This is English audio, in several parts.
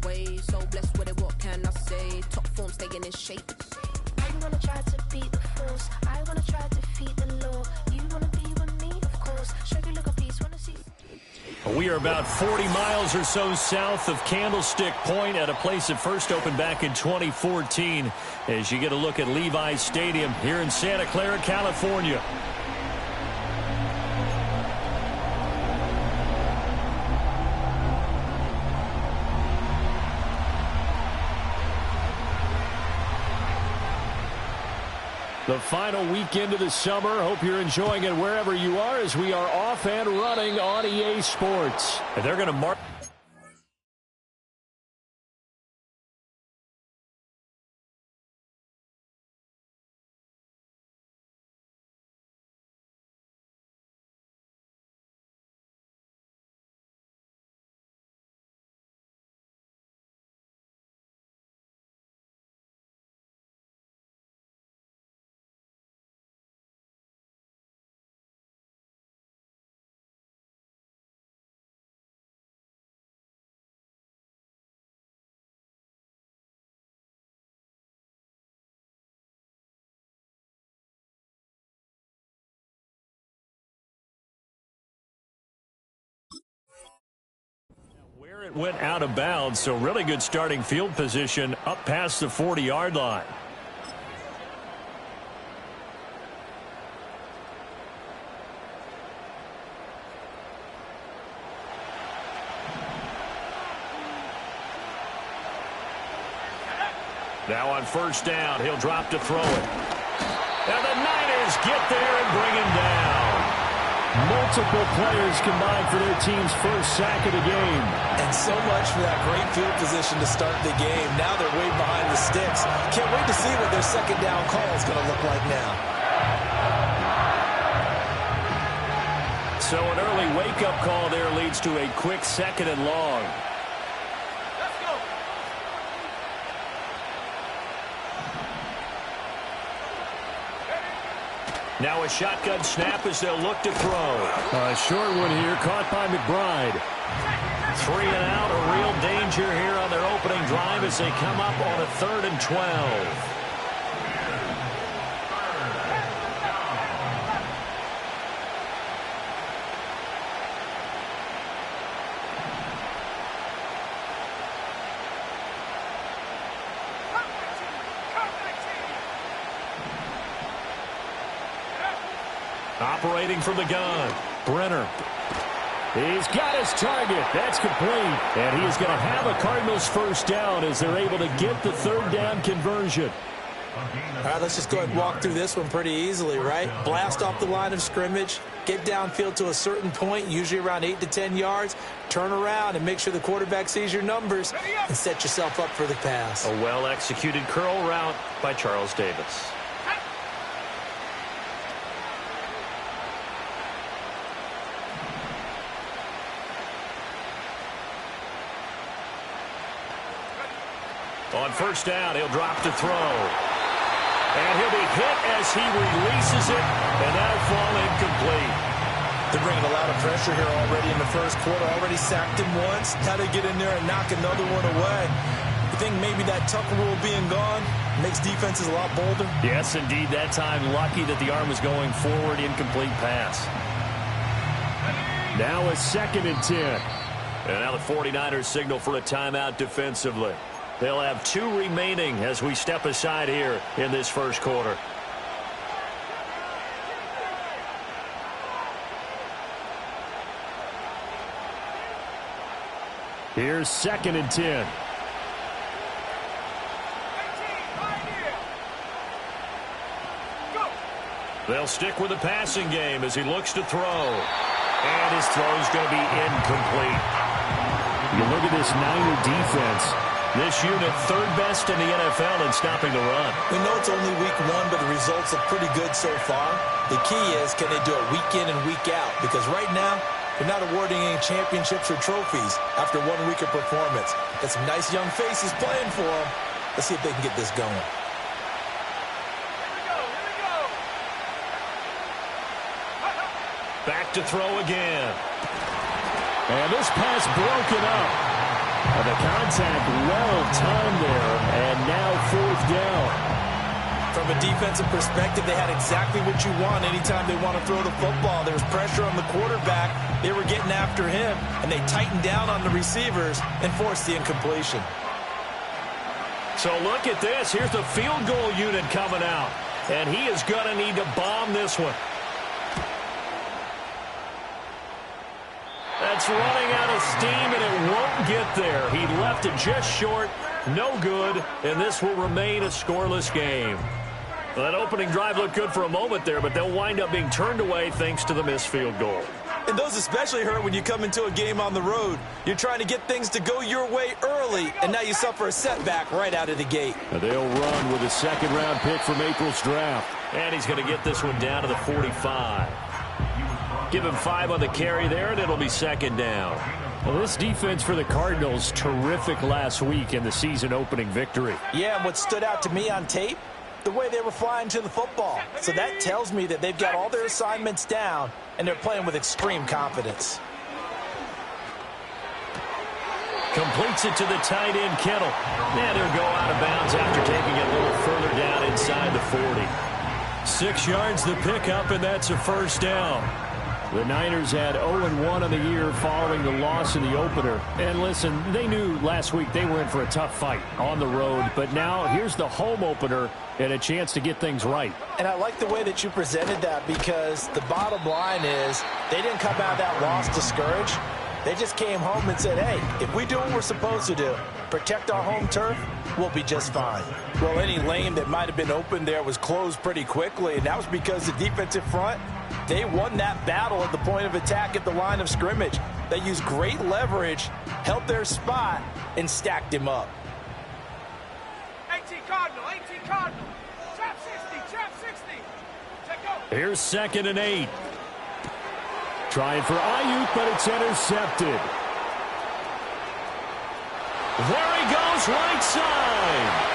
way. So blessed with it, what can I say? Top form staying in shape. You wanna try to beat the force, I wanna try to defeat the law. You wanna be with me, of course. Show you look a piece, wanna see. We are about 40 miles or so south of Candlestick Point at a place that first opened back in 2014 as you get a look at Levi's Stadium here in Santa Clara, California. The final weekend of the summer. Hope you're enjoying it wherever you are as we are off and running on EA Sports. And they're going to mark. Where it went out of bounds, so really good starting field position up past the 40-yard line. Now on first down, he'll drop to throw it. And the Niners get there and bring him down. Multiple players combined for their team's first sack of the game. And so much for that great field position to start the game. Now they're way behind the sticks. Can't wait to see what their second down call is going to look like now. So an early wake-up call there leads to a quick second and long. Now a shotgun snap as they'll look to throw. A short one here, caught by McBride. 3 and out, a real danger here on their opening drive as they come up on a 3rd and 12. Operating from the gun, Brenner. He's got his target. That's complete. And he is going to have a Cardinals first down as they're able to get the 3rd down conversion. All right, let's just go ahead and walk through this one pretty easily, right? Blast off the line of scrimmage, get downfield to a certain point, usually around 8 to 10 yards, turn around and make sure the quarterback sees your numbers and set yourself up for the pass. A well-executed curl route by Charles Davis. On first down, he'll drop to throw. And he'll be hit as he releases it, and that'll fall incomplete. They're bringing a lot of pressure here already in the first quarter. Already sacked him once. How to get in there and knock another one away. You think maybe that Tucker rule being gone makes defenses a lot bolder? Yes, indeed. That time, lucky that the arm was going forward. Incomplete pass. Now a 2nd and 10. And now the 49ers signal for a timeout defensively. They'll have 2 remaining as we step aside here in this first quarter. Here's 2nd and 10. They'll stick with the passing game as he looks to throw. And his throw's going to be incomplete. You look at this Niner defense. This unit 3rd best in the NFL in stopping the run. We know it's only week 1, but the results look pretty good so far. The key is, can they do it week in and week out? Because right now, they're not awarding any championships or trophies after 1 week of performance. Got some nice young faces playing for them. Let's see if they can get this going. Back to throw again. And this pass broken up. The contact well-timed there, and now 4th down. From a defensive perspective, they had exactly what you want anytime they want to throw the football. There was pressure on the quarterback. They were getting after him, and they tightened down on the receivers and forced the incompletion. So look at this. Here's the field goal unit coming out, and he is going to need to bomb this one. That's running out of steam, and it won't get there. He left it just short. No good, and this will remain a scoreless game. Well, that opening drive looked good for a moment there, but they'll wind up being turned away thanks to the missed field goal. And those especially hurt when you come into a game on the road. You're trying to get things to go your way early, and now you suffer a setback right out of the gate. They'll run with a second-round pick from April's draft. And he's going to get this one down to the 45. Give him 5 on the carry there, and it'll be second down. Well, this defense for the Cardinals, terrific last week in the season-opening victory. Yeah, and what stood out to me on tape, the way they were flying to the football. So that tells me that they've got all their assignments down, and they're playing with extreme confidence. Completes it to the tight end, Kittle. And he'll go out of bounds after taking it a little further down inside the 40. 6 yards the pickup, and that's a first down. The Niners had 0-1 on the year following the loss in the opener. And listen, they knew last week they were in for a tough fight on the road. But now here's the home opener and a chance to get things right. And I like the way that you presented that, because the bottom line is they didn't come out of that loss discouraged. They just came home and said, hey, if we do what we're supposed to do, protect our home turf, we'll be just fine. Well, any lane that might have been open there was closed pretty quickly, and that was because the defensive front, they won that battle at the point of attack at the line of scrimmage. They used great leverage, held their spot, and stacked him up. 18 Cardinal, 18 Cardinal. Trap 60, trap 60. Check go. Here's 2nd and 8. Trying for Ayuk, but it's intercepted. There he goes, right side.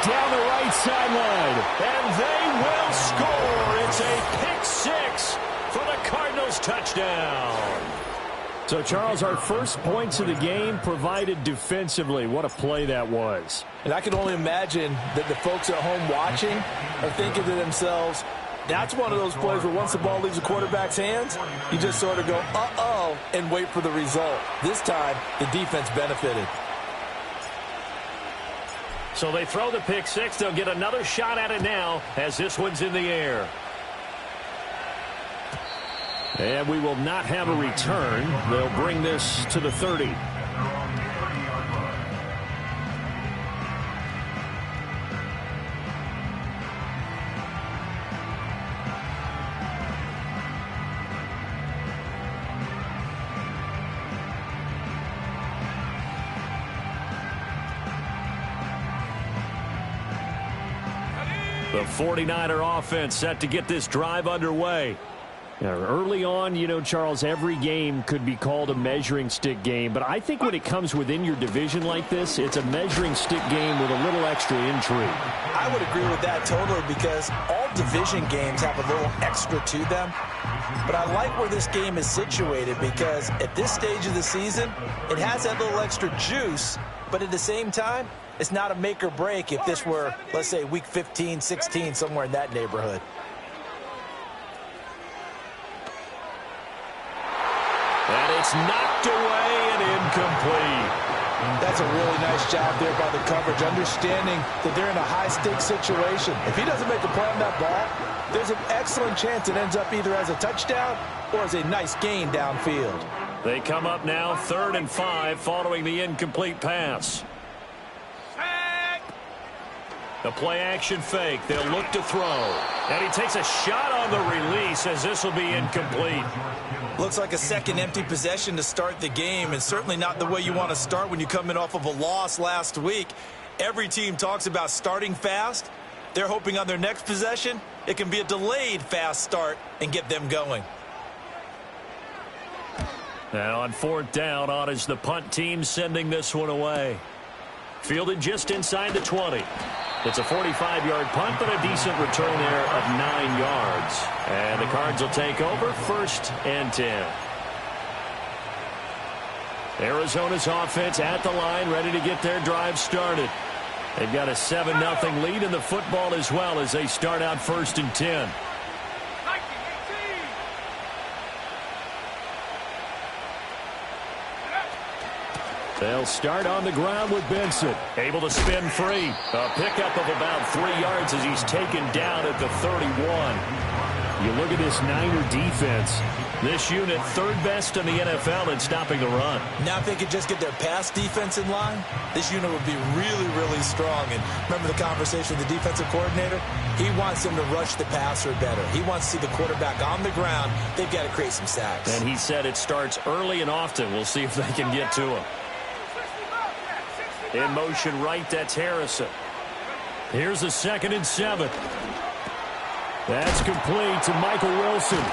Down the right sideline. And they will score. It's a pick 6 for the Cardinals touchdown. So, Charles, our first points of the game provided defensively. What a play that was. And I can only imagine that the folks at home watching are thinking to themselves, that's one of those plays where once the ball leaves the quarterback's hands, you just sort of go, uh-oh, and wait for the result. This time, the defense benefited. So they throw the pick 6. They'll get another shot at it now as this one's in the air. And we will not have a return. They'll bring this to the 30. The 49er offense set to get this drive underway. Now, early on, you know, Charles, every game could be called a measuring stick game. But I think when it comes within your division like this, it's a measuring stick game with a little extra intrigue. I would agree with that totally, because all division games have a little extra to them. But I like where this game is situated, because at this stage of the season, it has that little extra juice. But at the same time, it's not a make or break if this were, let's say, week 15, 16, somewhere in that neighborhood. And it's knocked away and incomplete. That's a really nice job there by the coverage, understanding that they're in a high-stakes situation. If he doesn't make a play on that ball, there's an excellent chance it ends up either as a touchdown or as a nice gain downfield. They come up now 3rd and 5 following the incomplete pass. The play-action fake. They'll look to throw. And he takes a shot on the release as this will be incomplete. Looks like a second empty possession to start the game, and certainly not the way you want to start when you come in off of a loss last week. Every team talks about starting fast. They're hoping on their next possession it can be a delayed fast start and get them going. Now on 4th down, on is the punt team sending this one away. Fielded just inside the 20. It's a 45-yard punt, but a decent return there of 9 yards. And the Cards will take over 1st and 10. Arizona's offense at the line, ready to get their drive started. They've got a 7-0 lead in the football as well as they start out 1st and 10. They'll start on the ground with Benson. Able to spin free. A pickup of about 3 yards as he's taken down at the 31. You look at this Niner defense. This unit, 3rd best in the NFL in stopping the run. Now if they could just get their pass defense in line, this unit would be really, really strong. And remember the conversation with the defensive coordinator? He wants them to rush the passer better. He wants to see the quarterback on the ground. They've got to create some sacks. And he said it starts early and often. We'll see if they can get to him. In motion right, that's Harrison. Here's a 2nd and 7. That's complete to Michael Wilson.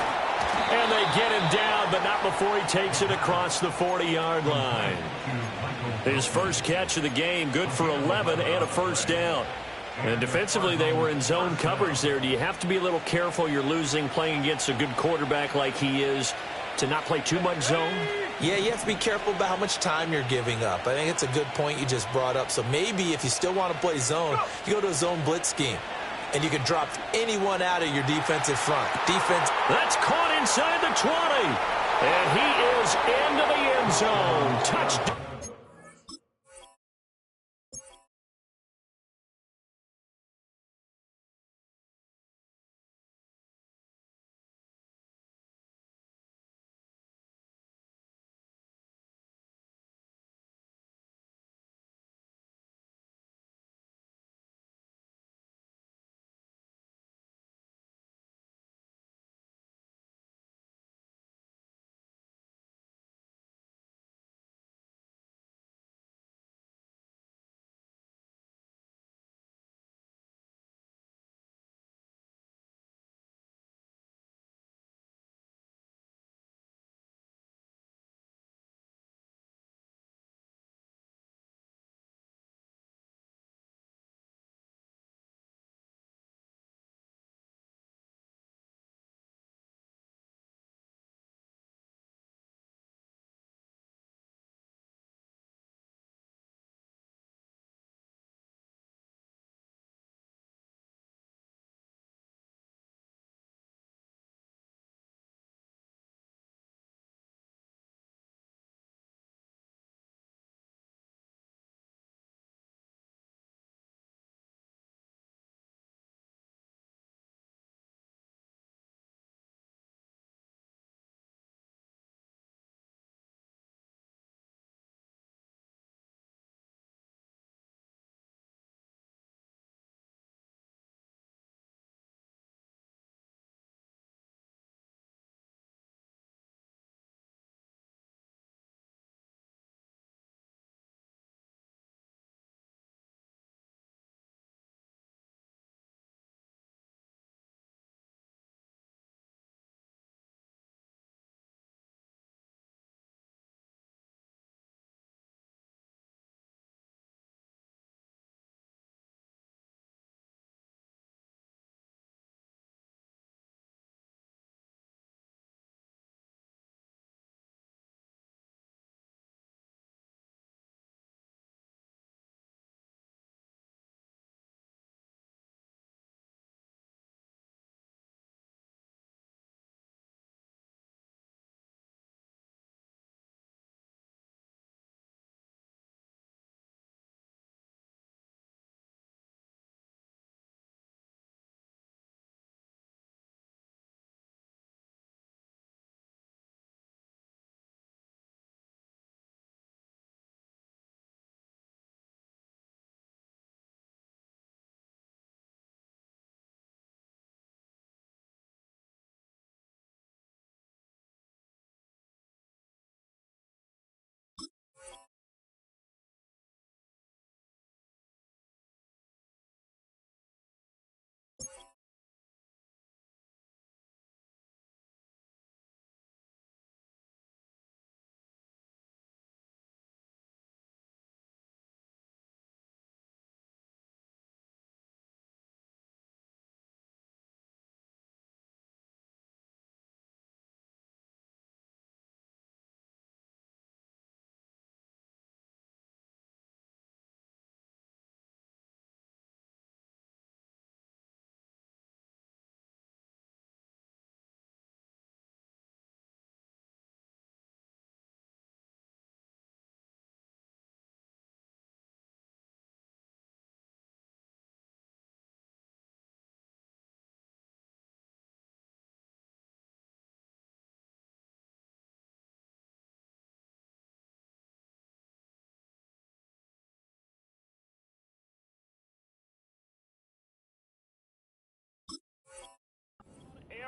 And they get him down, but not before he takes it across the 40-yard line. His first catch of the game, good for 11 and a 1st down. And defensively, they were in zone coverage there. Do you have to be a little careful? You're losing playing against a good quarterback like he is to not play too much zone? Yeah, you have to be careful about how much time you're giving up. I think it's a good point you just brought up. So maybe if you still want to play zone, you go to a zone blitz scheme. And you can drop anyone out of your defensive front. That's caught inside the 20. And he is into the end zone. Touchdown.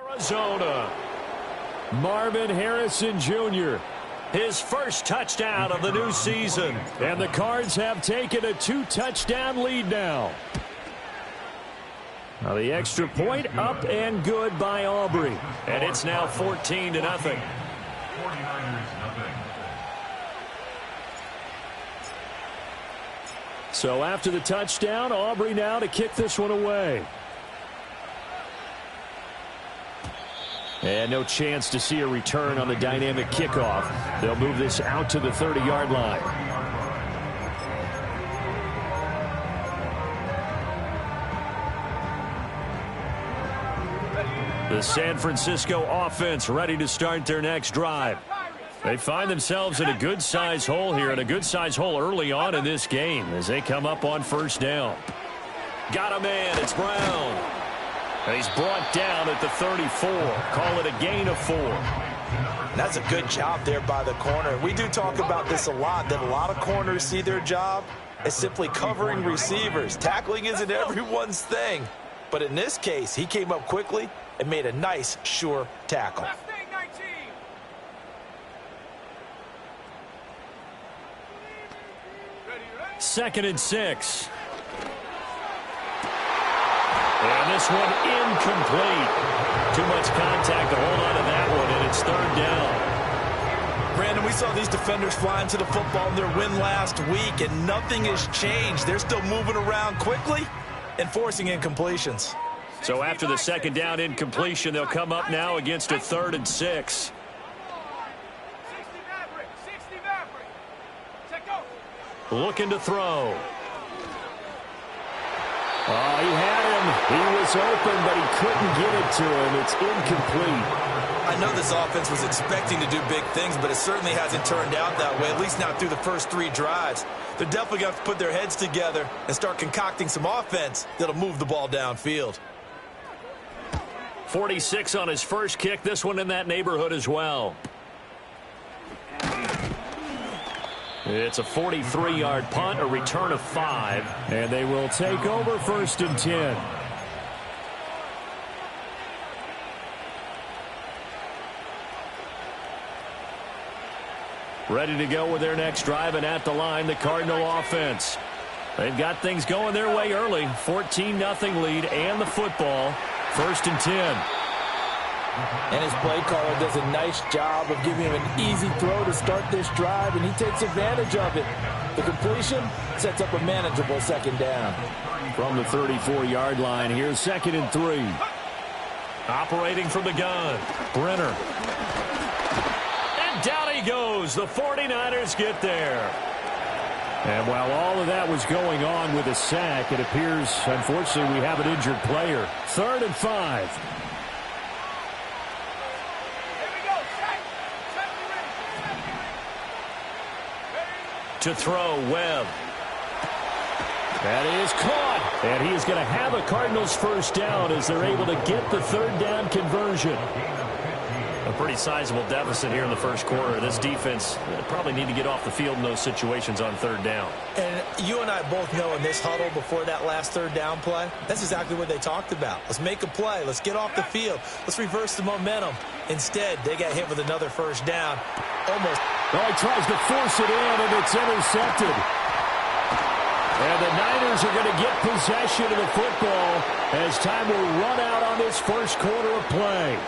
Arizona. Marvin Harrison Jr. His first touchdown of the new season. And the Cards have taken a 2-touchdown lead now. Now the extra point up and good by Aubrey. And it's now 14-0. 49ers, 0. So after the touchdown, Aubrey now to kick this one away. And no chance to see a return on the dynamic kickoff. They'll move this out to the 30-yard line. The San Francisco offense ready to start their next drive. They find themselves in a good-sized hole here, and a good-sized hole early on in this game as they come up on first down. Got a man, it's Brown. And he's brought down at the 34. Call it a gain of 4. That's a good job there by the corner. We do talk about this a lot, that a lot of corners see their job as simply covering receivers. Tackling isn't everyone's thing. But in this case, he came up quickly and made a nice, sure tackle. 2nd and 6. And this one incomplete. Too much contact to hold on to that one, and it's 3rd down. Brandon, we saw these defenders flying to the football in their win last week, and nothing has changed. They're still moving around quickly and forcing incompletions. So after the 2nd down incompletion, they'll come up now against a 3rd and 6. Looking to throw. Oh, he had him. He was open, but he couldn't get it to him. It's incomplete. I know this offense was expecting to do big things, but it certainly hasn't turned out that way, at least not through the first 3 drives. They're definitely going to have to put their heads together and start concocting some offense that'll move the ball downfield. 46 on his first kick. This one in that neighborhood as well. It's a 43-yard punt, a return of 5. And they will take over 1st and 10. Ready to go with their next drive, and at the line, the Cardinal offense. They've got things going their way early. 14-0 lead and the football. 1st and 10. And his play caller does a nice job of giving him an easy throw to start this drive, and he takes advantage of it. The completion sets up a manageable 2nd down. From the 34-yard line, here's 2nd and 3. Operating from the gun, Brenner. And down he goes. The 49ers get there. And while all of that was going on with a sack, it appears, unfortunately, we have an injured player. 3rd and 5. To throw, Webb. That is caught. And he is going to have a Cardinals first down as they're able to get the 3rd down conversion. A pretty sizable deficit here in the first quarter. This defense probably need to get off the field in those situations on 3rd down. And you and I both know in this huddle before that last 3rd down play, that's exactly what they talked about. Let's make a play. Let's get off the field. Let's reverse the momentum. Instead, they got hit with another first down. Almost. Oh, he tries to force it in, and it's intercepted. And the Niners are going to get possession of the football as time will run out on this first quarter of play.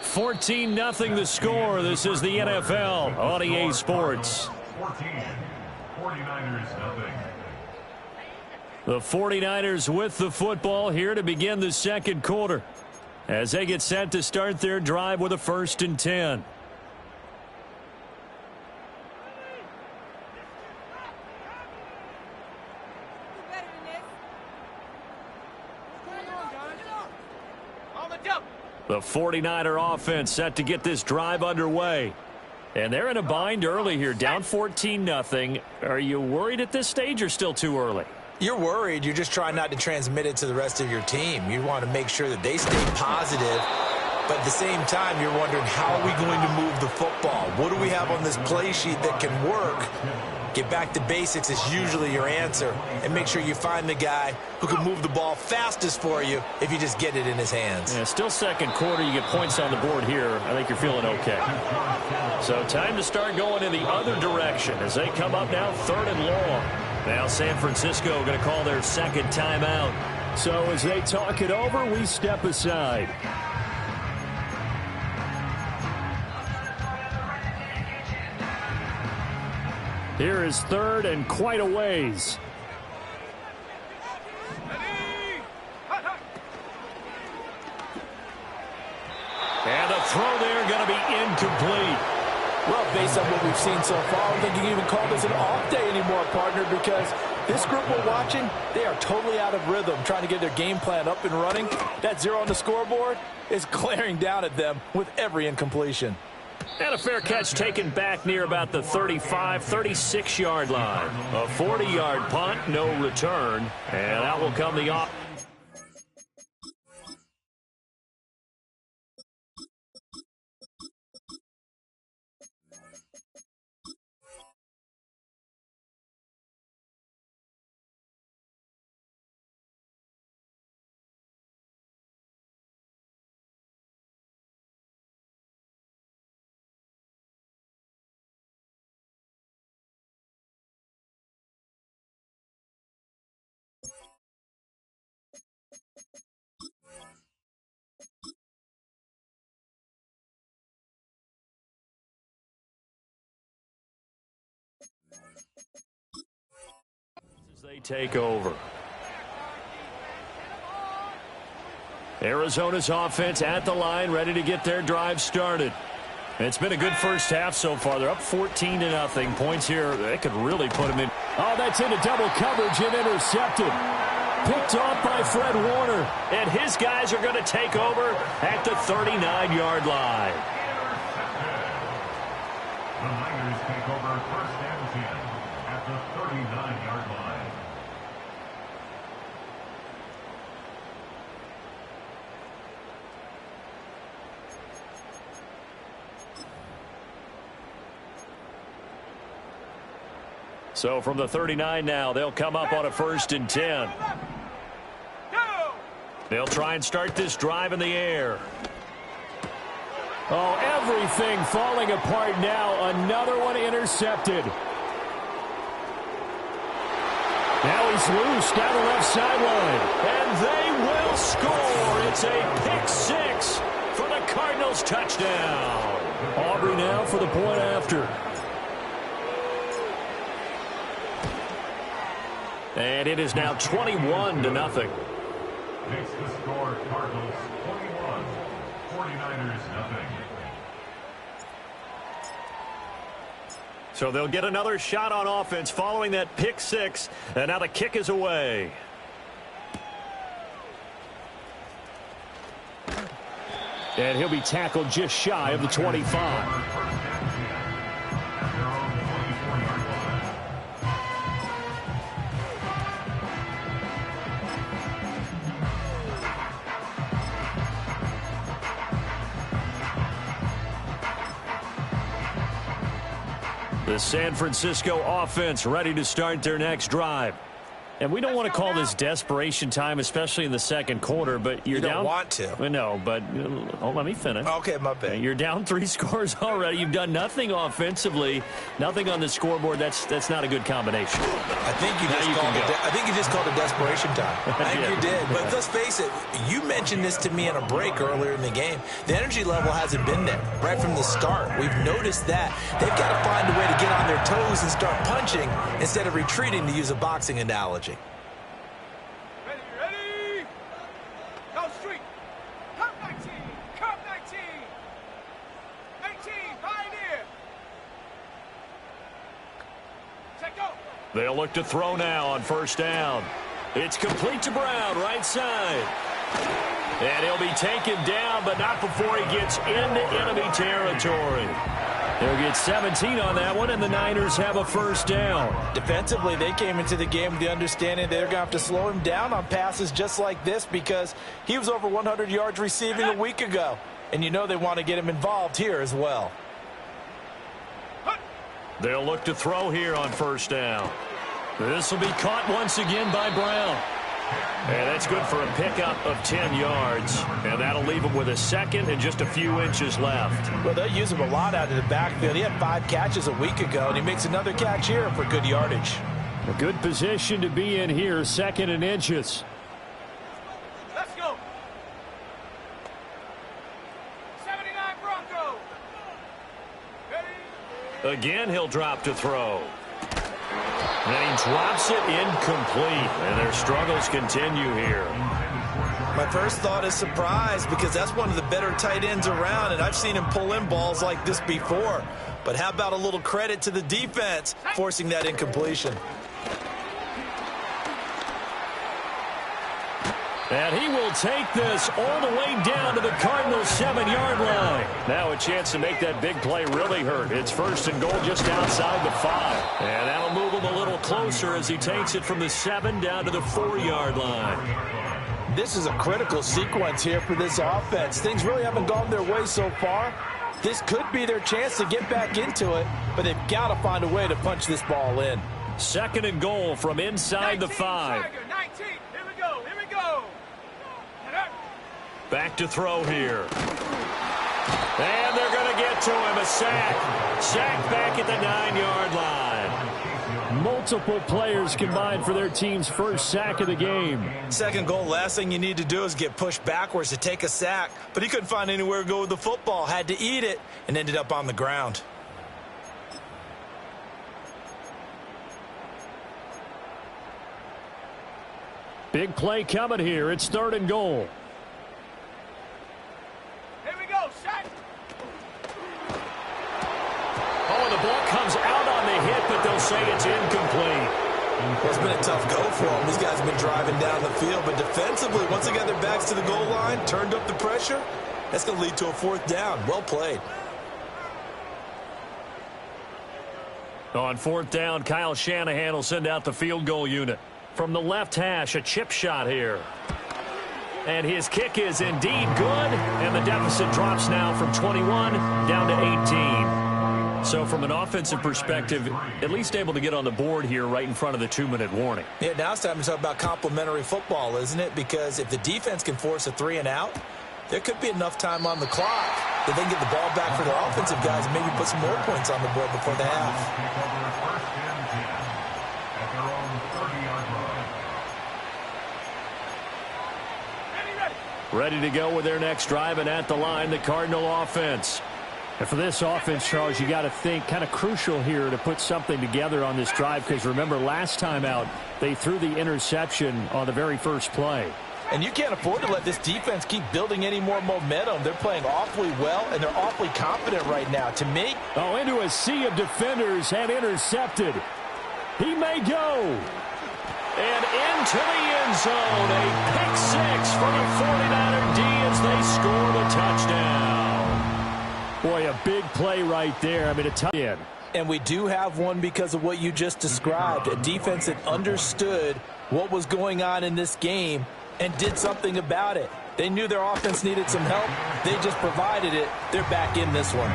$14-0 the score. This is the NFL on EA Sports. 14. 49ers, 0. The 49ers with the football here to begin the second quarter as they get set to start their drive with a 1st and 10. The 49er offense set to get this drive underway. And they're in a bind early here, down 14-0. Are you worried at this stage or still too early? You're worried. You're just trying not to transmit it to the rest of your team. You want to make sure that they stay positive. But at the same time, you're wondering, how are we going to move the football? What do we have on this play sheet that can work? Get back to basics is usually your answer, and make sure you find the guy who can move the ball fastest for you if you just get it in his hands. Yeah, still second quarter. You get points on the board here. I think you're feeling okay. So time to start going in the other direction as they come up now 3rd and long. Now San Francisco going to call their second timeout. So as they talk it over, we step aside. Here is 3rd and quite a ways. And the throw there going to be incomplete. Well, based on what we've seen so far, I don't think you can even call this an off day anymore, partner, because this group we're watching, they are totally out of rhythm, trying to get their game plan up and running. That 0 on the scoreboard is glaring down at them with every incompletion. And a fair catch taken back near about the 35, 36-yard line. A 40-yard punt, no return. And out will come the off. They take over. Arizona's offense at the line, ready to get their drive started. It's been a good first half so far. They're up 14-0. Points here, they could really put them in. Oh, that's into double coverage and intercepted. Picked off by Fred Warner. And his guys are going to take over at the 39-yard line. The Niners take over 1st and 10 at the 39-yard line. So from the 39 now, they'll come up on a 1st and 10. They'll try and start this drive in the air. Oh, everything falling apart now. Another one intercepted. Now he's loose down the left sideline. And they will score. It's a pick 6 for the Cardinals touchdown. Aubrey now for the point after. And it is now 21-0. Makes the score Cardinals 21, 49ers 0. So they'll get another shot on offense following that pick 6. And now the kick is away. And he'll be tackled just shy of the 25. The San Francisco offense ready to start their next drive. And we don't want to call this desperation time, especially in the second quarter, but you're you don't down. Want to. No, but let me finish. Okay, my bad. You're down 3 scores already. You've done nothing offensively, nothing on the scoreboard. That's not a good combination. I think you just called it desperation time. I think you did. But let's face it, you mentioned this to me in a break earlier in the game. The energy level hasn't been there right from the start. We've noticed that. They've got to find a way to get on their toes and start punching instead of retreating, to use a boxing analogy. Ready? Go street. Come 19. Come 19. 18. Pioneer. Check go. They'll look to throw now on 1st down. It's complete to Brown, right side. And he'll be taken down, but not before he gets into enemy territory. They'll get 17 on that one, and the Niners have a 1st down. Defensively, they came into the game with the understanding they're going to have to slow him down on passes just like this because he was over 100 yards receiving a week ago. And you know they want to get him involved here as well. They'll look to throw here on first down. This will be caught once again by Brown. And that's good for a pickup of 10 yards. And that'll leave him with a second and just a few inches left. Well, they'll use him a lot out of the backfield. He had 5 catches a week ago, and he makes another catch here for good yardage. A good position to be in here, 2nd and inches. Let's go. 79 Bronco. Ready? Again, he'll drop to throw. And he drops it incomplete. And their struggles continue here. My first thought is surprise, because that's one of the better tight ends around, and I've seen him pull in balls like this before. But how about a little credit to the defense forcing that incompletion? And he will take this all the way down to the Cardinals' 7-yard line. Now a chance to make that big play really hurt. It's 1st and goal just outside the 5. And that'll move him a little closer as he takes it from the 7 down to the 4-yard line. This is a critical sequence here for this offense. Things really haven't gone their way so far. This could be their chance to get back into it, but they've got to find a way to punch this ball in. 2nd and goal from inside the 5. 19. Here we go. Here we go. Back to throw here. And they're going to get to him. A sack. Sack back at the 9-yard line. Multiple players combined for their team's first sack of the game. 2nd goal, last thing you need to do is get pushed backwards to take a sack. But he couldn't find anywhere to go with the football. Had to eat it and ended up on the ground. Big play coming here. It's 3rd and goal. Here we go. Set. Oh, the ball comes out on the hit, but they'll say it's incomplete. Well, it's been a tough go for them. These guys have been driving down the field, but defensively, once they got their backs to the goal line, turned up the pressure, that's going to lead to a 4th down. Well played. On 4th down, Kyle Shanahan will send out the field goal unit. From the left hash, a chip shot here. And his kick is indeed good, and the deficit drops now from 21 down to 18. So from an offensive perspective, at least able to get on the board here right in front of the 2-minute warning. Yeah, now it's time to talk about complementary football, isn't it? Because if the defense can force a 3 and out, there could be enough time on the clock that they can get the ball back for their offensive guys and maybe put some more points on the board before the half. Ready to go with their next drive, and at the line, the Cardinal offense. And for this offense, Charles, you got to think kind of crucial here to put something together on this drive, because remember last time out, they threw the interception on the very first play. And you can't afford to let this defense keep building any more momentum. They're playing awfully well, and they're awfully confident right now. To me, into a sea of defenders and intercepted. He may go. And into the end zone, a pick 6 for the 49er D as they score the touchdown. Boy, a big play right there. I mean, a touchdown. And we do have one because of what you just described. A defense that understood what was going on in this game and did something about it. They knew their offense needed some help. They just provided it. They're back in this one.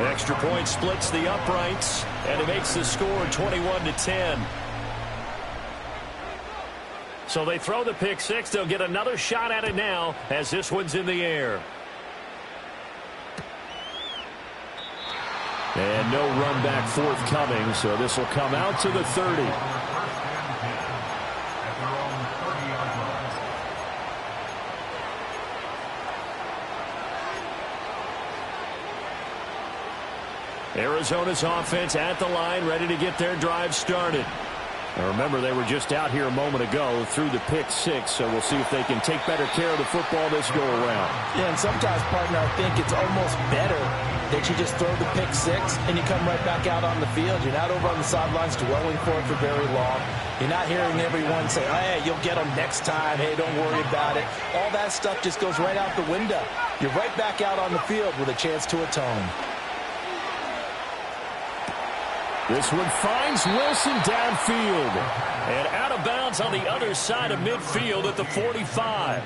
Extra point splits the uprights, and it makes the score 21-10. So they throw the pick 6. They'll get another shot at it now as this one's in the air. And no run back forthcoming, so this will come out to the 30. Arizona's offense at the line, ready to get their drive started. Now remember, they were just out here a moment ago through the pick 6, so we'll see if they can take better care of the football this go around. Yeah, and sometimes, partner, I think it's almost better that you just throw the pick 6 and you come right back out on the field. You're not over on the sidelines dwelling for it for very long. You're not hearing everyone say, hey, you'll get them next time. Hey, don't worry about it. All that stuff just goes right out the window. You're right back out on the field with a chance to atone. This one finds Wilson downfield. And out of bounds on the other side of midfield at the 45.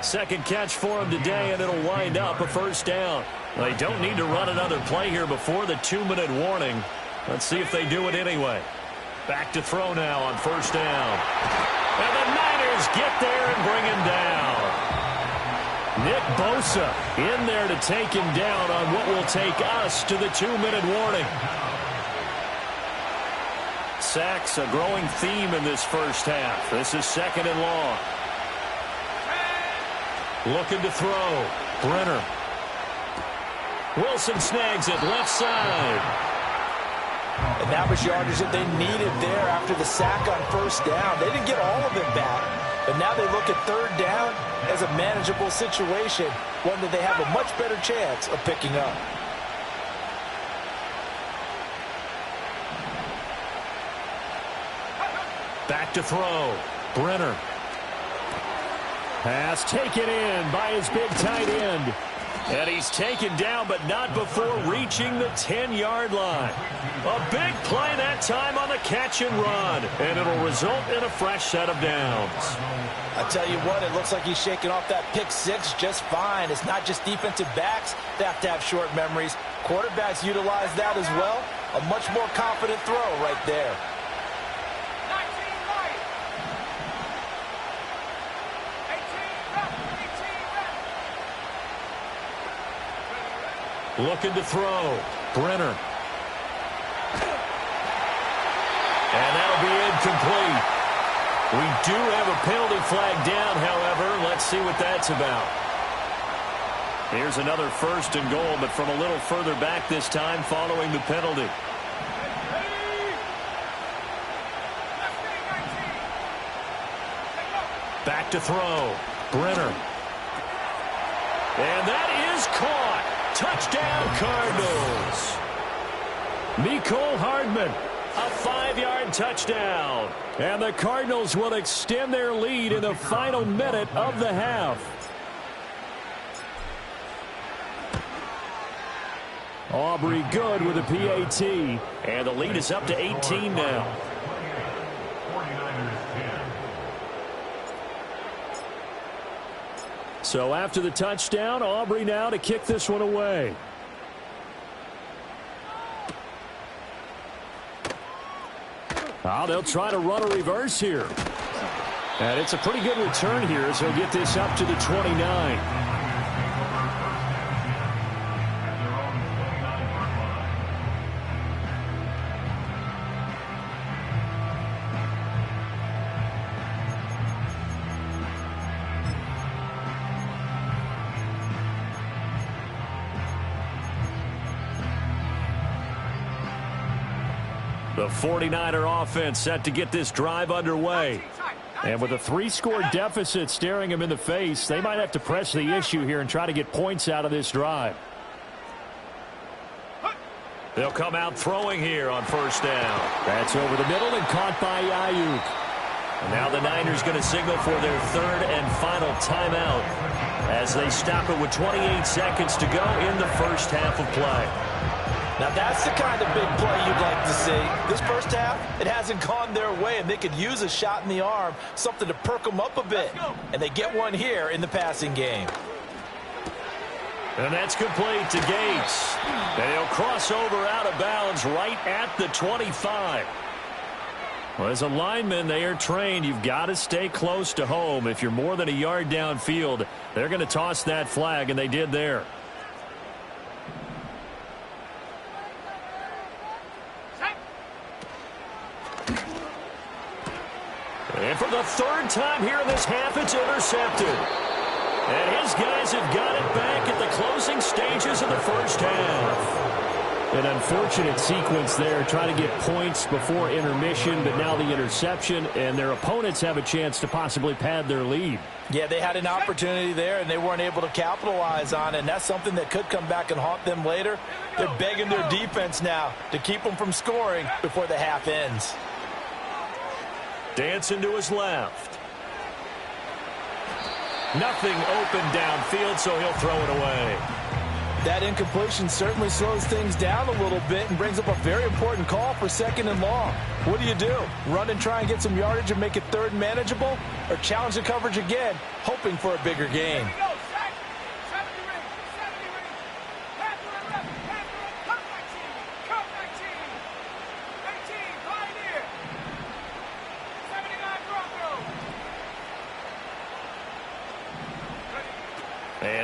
Second catch for him today, and it'll wind up a first down. They don't need to run another play here before the 2-minute warning. Let's see if they do it anyway. Back to throw now on first down. And the Niners get there and bring him down. Nick Bosa in there to take him down on what will take us to the 2-minute warning. Sacks, a growing theme in this first half. This is 2nd and long. Looking to throw. Brenner. Wilson snags it left side. And that was yardage that they needed there after the sack on first down. They didn't get all of it back, but now they look at 3rd down as a manageable situation, one that they have a much better chance of picking up. Back to throw. Brenner. Pass taken in by his big tight end. And he's taken down, but not before reaching the 10-yard line. A big play that time on the catch and run. And it'll result in a fresh set of downs. I tell you what, it looks like he's shaking off that pick 6 just fine. It's not just defensive backs that have to have short memories. Quarterbacks utilize that as well. A much more confident throw right there. Looking to throw. Brenner. And that'll be incomplete. We do have a penalty flag down, however. Let's see what that's about. Here's another 1st and goal, but from a little further back this time following the penalty. Back to throw. Brenner. And that is caught. Touchdown, Cardinals. Mecole Hardman, a 5-yard touchdown. And the Cardinals will extend their lead in the final minute of the half. Aubrey good with a PAT. And the lead is up to 18 now. So after the touchdown, Aubrey now to kick this one away. They'll try to run a reverse here. And it's a pretty good return here as he'll get this up to the 29. The 49er offense set to get this drive underway. And with a 3-score deficit staring them in the face, they might have to press the issue here and try to get points out of this drive. They'll come out throwing here on first down. That's over the middle and caught by Ayuk. And now the Niners going to signal for their 3rd and final timeout as they stop it with 28 seconds to go in the first half of play. Now that's the kind of big play you'd like to see. This first half, it hasn't gone their way, and they could use a shot in the arm, something to perk them up a bit. And they get one here in the passing game. And that's complete to Gates. And he'll cross over out of bounds right at the 25. Well, as a lineman, they are trained. You've got to stay close to home. If you're more than a yard downfield, they're going to toss that flag, and they did there. And for the 3rd time here in this half, it's intercepted. And his guys have got it back at the closing stages of the first half. An unfortunate sequence there, trying to get points before intermission, but now the interception, and their opponents have a chance to possibly pad their lead. Yeah, they had an opportunity there, and they weren't able to capitalize on it, and that's something that could come back and haunt them later. They're begging their defense now to keep them from scoring before the half ends. Dancing to his left. Nothing open downfield, so he'll throw it away. That incompletion certainly slows things down a little bit and brings up a very important call for 2nd and long. What do? Run and try and get some yardage and make it 3rd manageable? Or challenge the coverage again, hoping for a bigger gain?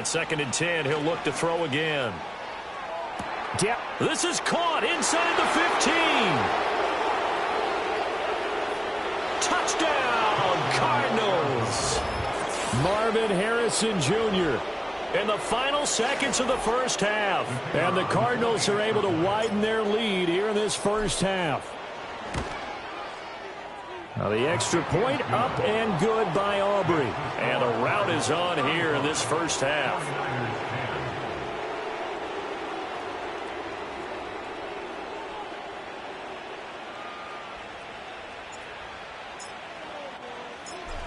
At 2nd and 10, he'll look to throw again. Yeah. This is caught inside the 15. Touchdown, Cardinals. Marvin Harrison Jr. In the final seconds of the first half. And the Cardinals are able to widen their lead here in this first half. Now the extra point up and good by Aubrey. And a rout is on here in this first half.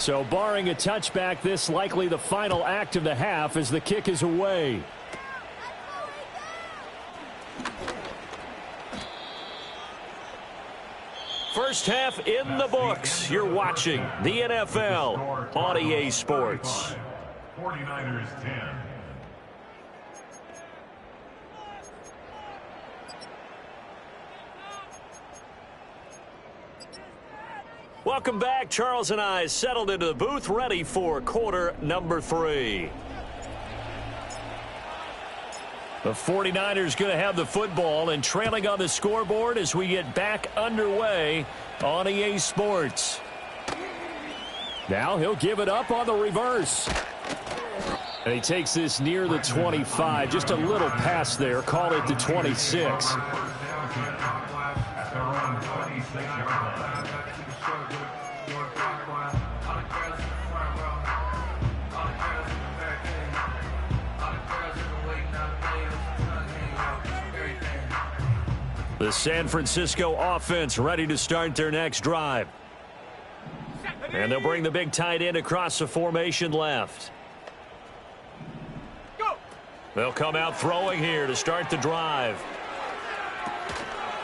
So barring a touchback, this likely the final act of the half as the kick is away. First half in the books. You're watching the NFL on EA Sports. 49ers 10. Welcome back. Charles and I settled into the booth, ready for quarter number 3. The 49ers going to have the football and trailing on the scoreboard as we get back underway on EA Sports. Now he'll give it up on the reverse. And he takes this near the 25. Just a little pass there. Call it the 26. The San Francisco offense ready to start their next drive. And they'll bring the big tight end across the formation left. They'll come out throwing here to start the drive.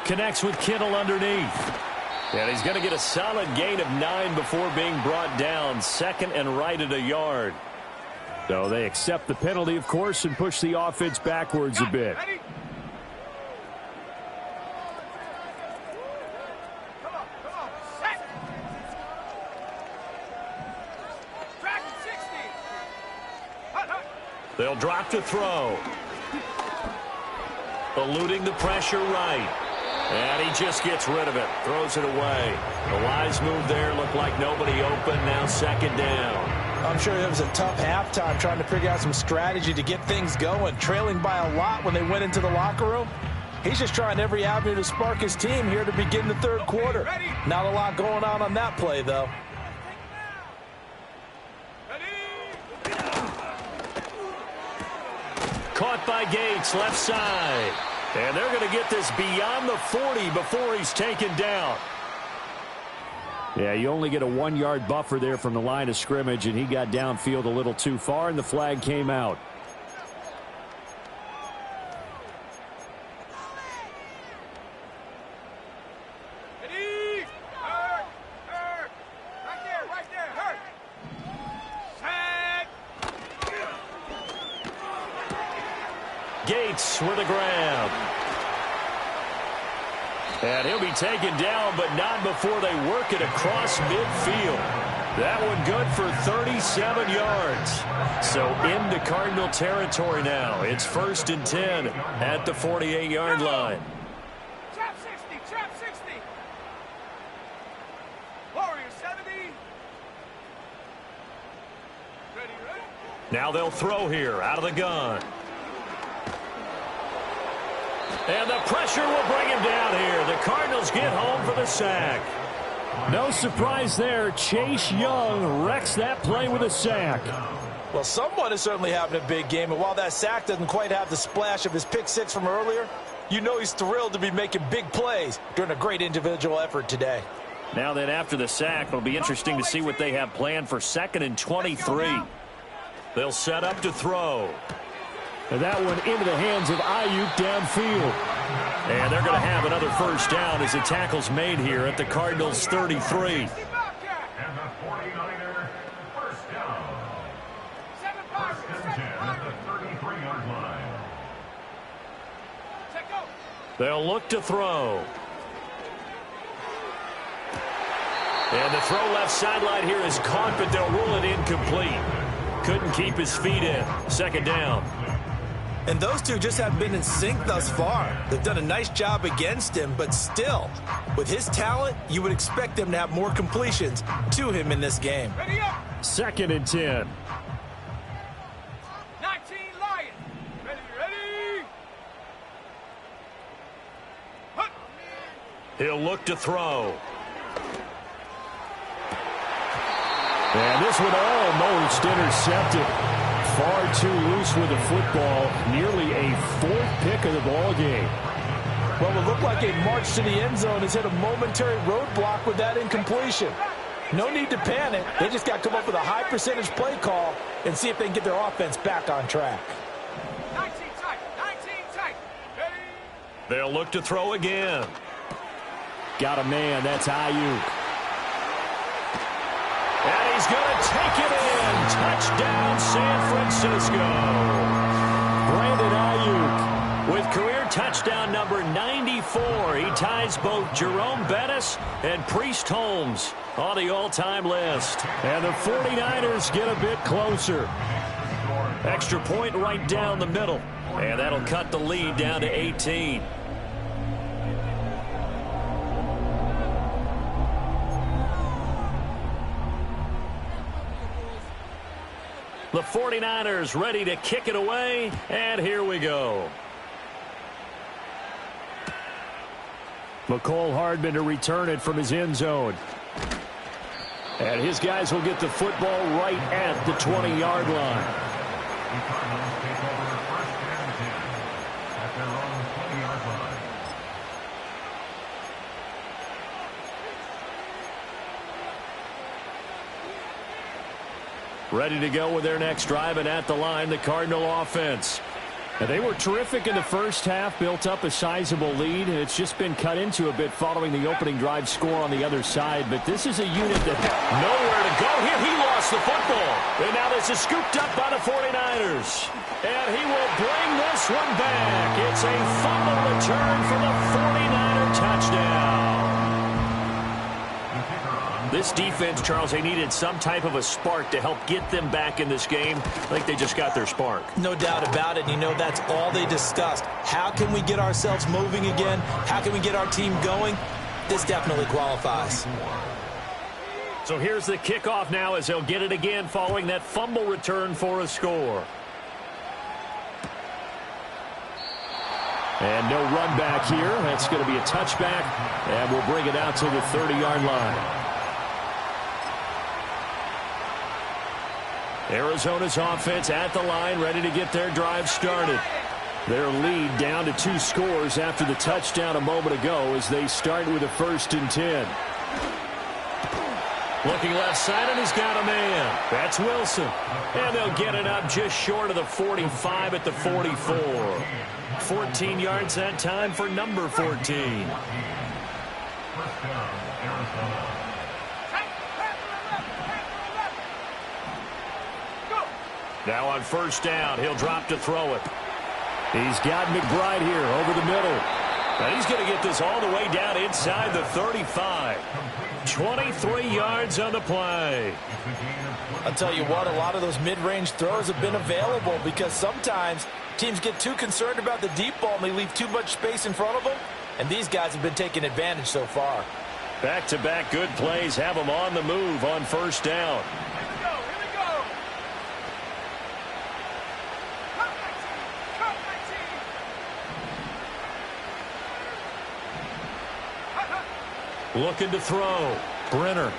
Connects with Kittle underneath. And he's going to get a solid gain of 9 before being brought down. 2nd and right at a yard. So they accept the penalty, of course, and push the offense backwards a bit. They'll drop to throw. Eluding the pressure right. And he just gets rid of it. Throws it away. The wise move there. Looked like nobody open. Now 2nd down. I'm sure it was a tough halftime trying to figure out some strategy to get things going. Trailing by a lot when they went into the locker room. He's just trying every avenue to spark his team here to begin the 3rd quarter. Not a lot going on that play, though. Caught by Gates, left side. And they're going to get this beyond the 40 before he's taken down. Yeah, you only get a 1-yard buffer there from the line of scrimmage, and he got downfield a little too far, and the flag came out. Gates with a grab. And he'll be taken down, but not before they work it across midfield. That one good for 37 yards. So into Cardinal territory now. It's 1st and 10 at the 48-yard line. Trap 60, trap 60. Warrior 70. Ready. Now they'll throw here out of the gun. And the pressure will bring him down here. The Cardinals get home for the sack. No surprise there. Chase Young wrecks that play with a sack. Well, someone is certainly having a big game, and while that sack doesn't quite have the splash of his pick 6 from earlier, you know he's thrilled to be making big plays during a great individual effort today. Now then, after the sack, it'll be interesting to see what they have planned for 2nd and 23. They'll set up to throw. And that one into the hands of Ayuk downfield. And they're going to have another first down as the tackle's made here at the Cardinals' 33. And the 49ers first down. 1st and 10 at the 33-yard line. They'll look to throw. And the throw left sideline here is caught, but they'll rule it incomplete. couldn't keep his feet in. Second down. And those two just haven't been in sync thus far. They've done a nice job against him, but still, with his talent, you would expect them to have more completions to him in this game. Ready up. 2nd and 10. 19 Lions. Ready. Hunt. He'll look to throw. And this one almost intercepted. Far too loose with the football. Nearly a 4th pick of the ball game. Well, it looked like a march to the end zone has hit a momentary roadblock with that incompletion. No need to panic. They just got to come up with a high percentage play call and see if they can get their offense back on track. 19 tight. Ready. They'll look to throw again. Got a man. That's Ayuk. And he's going to take it in. Touchdown, San Francisco. Brandon Ayuk with career touchdown number 94. He ties both Jerome Bettis and Priest Holmes on the all-time list. And the 49ers get a bit closer. Extra point right down the middle. And that'll cut the lead down to 18. The 49ers ready to kick it away, and here we go. McCole Hardman to return it from his end zone. And his guys will get the football right at the 20-yard line. The Cardinals take over 1st and 10 at their own 20-yard line. Ready to go with their next drive, and at the line, the Cardinal offense. And they were terrific in the first half, built up a sizable lead, and it's just been cut into a bit following the opening drive score on the other side. But this is a unit that nowhere to go here. He lost the football. And now this is scooped up by the 49ers. And he will bring this one back. It's a fumble return for the 49er touchdown. This defense, Charles, they needed some type of a spark to help get them back in this game. I think they just got their spark. No doubt about it. You know, that's all they discussed. How can we get ourselves moving again? How can we get our team going? This definitely qualifies. So here's the kickoff now as they'll get it again following that fumble return for a score. And no run back here. That's going to be a touchback, and we'll bring it out to the 30-yard line. Arizona's offense at the line, ready to get their drive started. Their lead down to 2 scores after the touchdown a moment ago as they start with a 1st and 10. Looking left side, and he's got a man. That's Wilson. And they'll get it up just short of the 45 at the 44. 14 yards that time for number 14. 1st down, Arizona. Now on 1st down, he'll drop to throw it. He's got McBride here over the middle. And he's going to get this all the way down inside the 35. 23 yards on the play. I'll tell you what, a lot of those mid-range throws have been available because sometimes teams get too concerned about the deep ball and they leave too much space in front of them. And these guys have been taking advantage so far. Back-to-back good plays have them on the move on 1st down. Looking to throw. Brenner.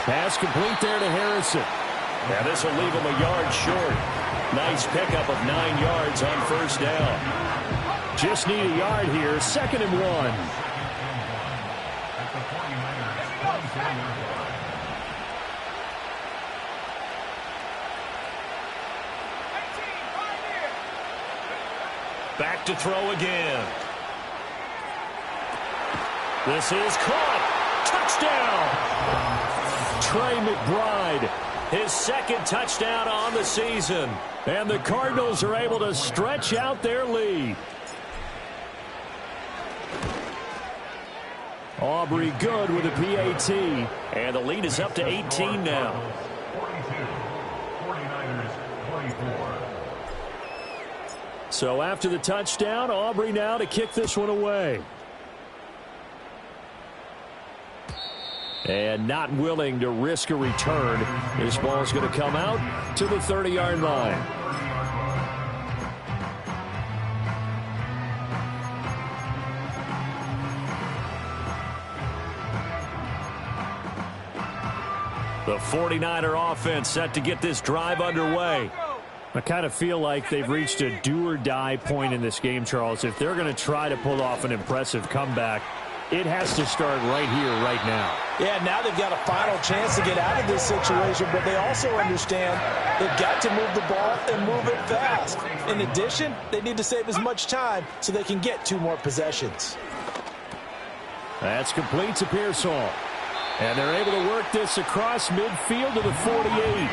Pass complete there to Harrison. Now this will leave him a yard short. Nice pickup of 9 yards on 1st down. Just need a yard here. 2nd and 1. Back to throw again. This is caught. Touchdown. Trey McBride, his 2nd touchdown on the season. And the Cardinals are able to stretch out their lead. Aubrey good with a PAT. And the lead is up to 18 now. So after the touchdown, Aubrey now to kick this one away. And not willing to risk a return. This ball is going to come out to the 30-yard line. The 49er offense set to get this drive underway. I kind of feel like they've reached a do-or-die point in this game, Charles. If they're going to try to pull off an impressive comeback, it has to start right here, right now. Yeah, now they've got a final chance to get out of this situation, but they also understand they've got to move the ball and move it fast. In addition, they need to save as much time so they can get 2 more possessions. That's complete to Pearsall. And they're able to work this across midfield to the 48.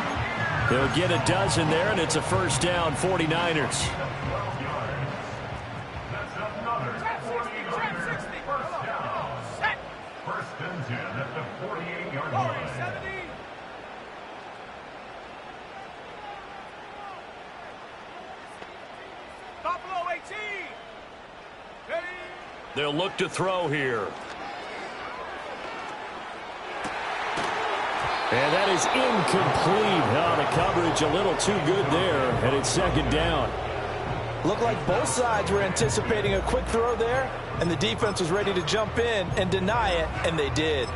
They'll get a dozen there, and it's a first down, 49ers. First and 10 at the 48-yard line. Buffalo 18. Ready? They'll look to throw here. And that is incomplete. Oh, the coverage a little too good there, and it's second down. Looked like both sides were anticipating a quick throw there, and the defense was ready to jump in and deny it, and they did.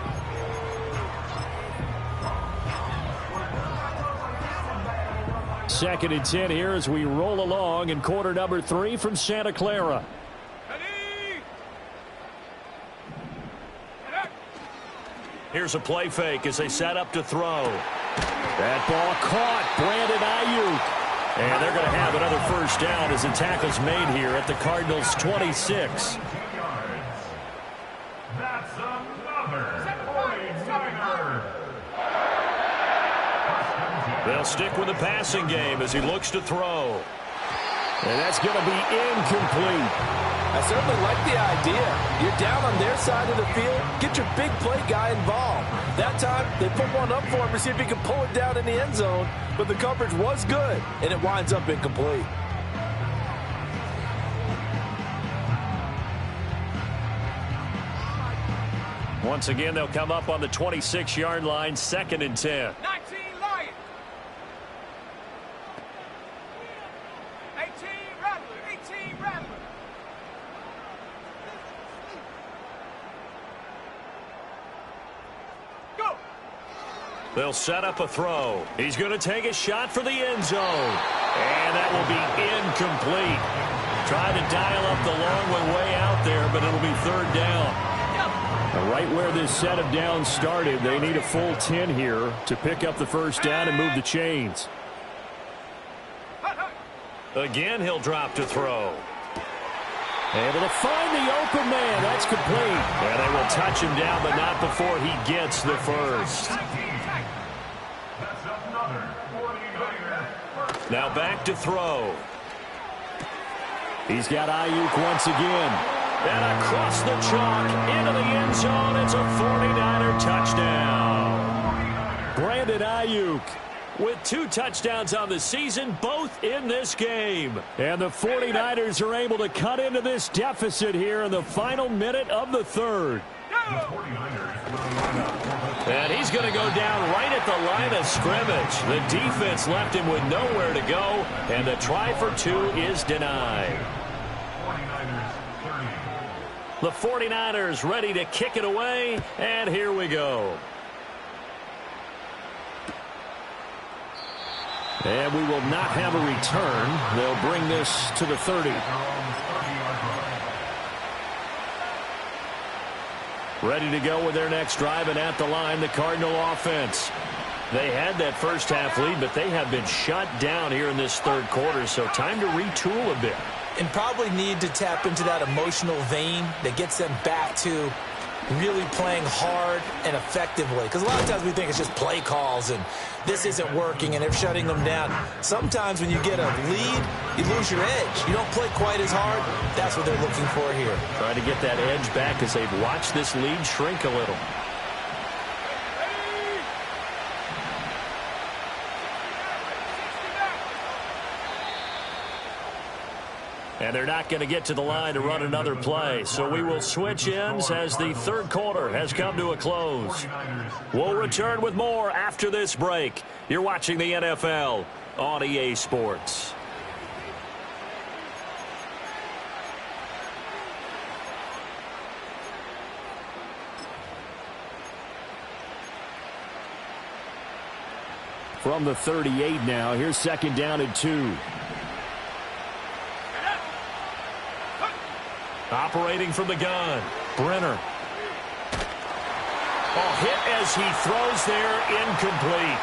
Second and 10 here as we roll along in quarter number 3 from Santa Clara. Here's a play fake as they set up to throw. That ball caught. Brandon Ayuk. And they're going to have another first down as the tackle's made here at the Cardinals' 26. That's another 49er. They'll stick with the passing game as he looks to throw. And that's going to be incomplete. I certainly like the idea. You're down on their side of the field. Get your big play guy involved. That time, they put one up for him to see if he can pull it down in the end zone. But the coverage was good, and it winds up incomplete. Once again, they'll come up on the 26-yard line, second and 10. 19 Lions. 18 Rattler. 18 Rattler. Go. They'll set up a throw. He's going to take a shot for the end zone. And that will be incomplete. Tried to dial up the long way out there, but it'll be third down. Right where this set of downs started, they need a full 10 here to pick up the first down and move the chains. Again, he'll drop to throw. Able to find the open man. That's complete. And they will touch him down, but not before he gets the first. That's another 49er. Now back to throw. He's got Ayuk once again. And across the chalk into the end zone. It's a 49er touchdown. Brandon Ayuk with 2 touchdowns on the season, both in this game. And the 49ers are able to cut into this deficit here in the final minute of the third. And he's going to go down right at the line of scrimmage. The defense left him with nowhere to go, and the try for 2 is denied. The 49ers ready to kick it away, and here we go. And we will not have a return. They'll bring this to the 30. Ready to go with their next drive, and at the line, the Cardinal offense. They had that first half lead, but they have been shut down here in this third quarter, so time to retool a bit. And probably need to tap into that emotional vein that gets them back to really playing hard and effectively. Because a lot of times we think it's just play calls and this isn't working and they're shutting them down. Sometimes when you get a lead, you lose your edge. You don't play quite as hard. That's what they're looking for here. Trying to get that edge back as they've watched this lead shrink a little. And they're not going to get to the line to run another play. So we will switch ends as the third quarter has come to a close. We'll return with more after this break. You're watching the NFL on EA Sports. From the 38 now, here's second down and 2. Operating from the gun, Brenner. Hit as he throws there, incomplete.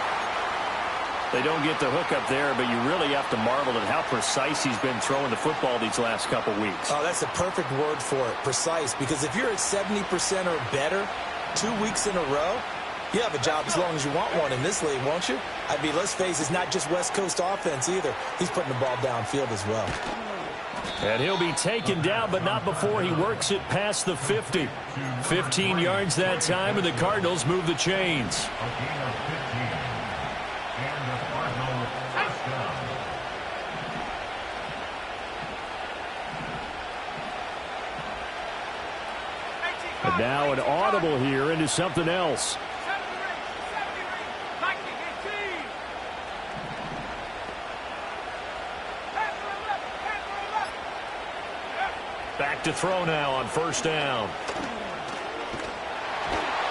They don't get the hook up there, but you really have to marvel at how precise he's been throwing the football these last couple weeks. Oh, that's a perfect word for it, precise, because if you're at 70% or better 2 weeks in a row, you have a job as long as you want one in this league, won't you? I mean, let's face it, it's not just West Coast offense either. He's putting the ball downfield as well. And he'll be taken down, but not before he works it past the 50. 15 yards that time, and the Cardinals move the chains. And now an audible here into something else. Back to throw now on first down.